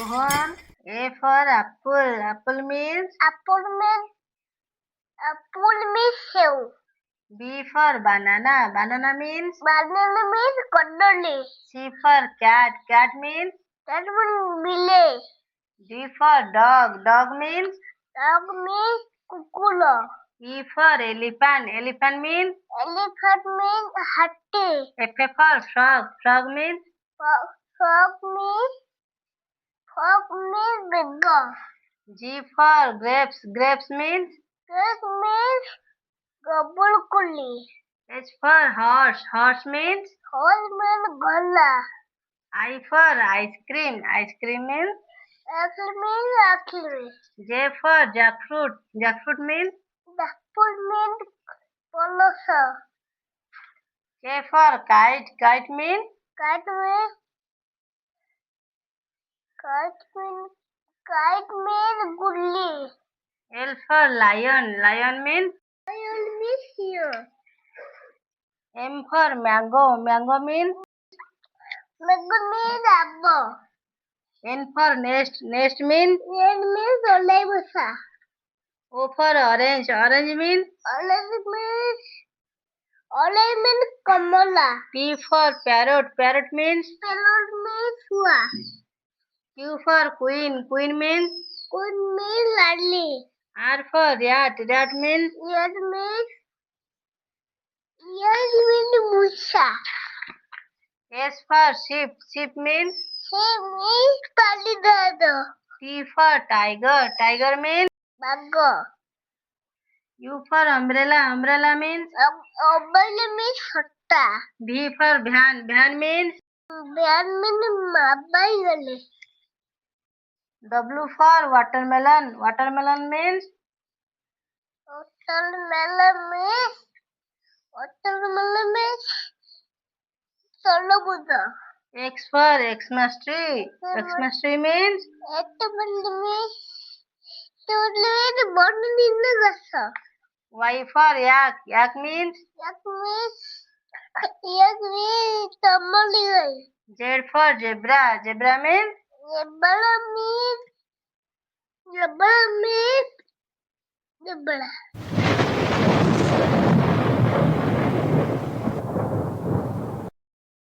Rohan. A for apple. Apple means. Apple means sev. B for banana. Banana means. Banana means kadali. C for cat. Cat means. That means village. D for dog. Dog means. Dog means kukula. E for elephant. Elephant means. Elephant means hatti. F for frog. Frog means. Frog means big dog. G for grapes. Grapes means. This means gabulkuli. H for horse. Horse means. Horse means gala. I for ice cream. Ice cream means. Apple means apple. J for jackfruit. Jackfruit means. The food means polosa. K for kite. Kite means. Kite means gulli. L for lion. Lion means. Lion means here. M for mango. Mango means. Mango means apple. N for nest. Nest means. Red means olebusa. O for orange. Orange means. Orange means kamala. P for parrot. Parrot means. Parrot means hua. Q for queen. Queen means. Queen means ladli. R for rat. Rat means. Rat means musa. S for sheep. Sheep means. She means palidado. T for tiger. Tiger means. Bago. U for umbrella. Umbrella means. Umbrella means sotta. V for van. Van means. Van means mabai. W for watermelon. Watermelon means. Watermelon means solobuda. X for Xmas tree. Xmas tree means. Y for yak. Yak means. Yak means tamali. Z for zebra. Zebra means. Zebra means zebra.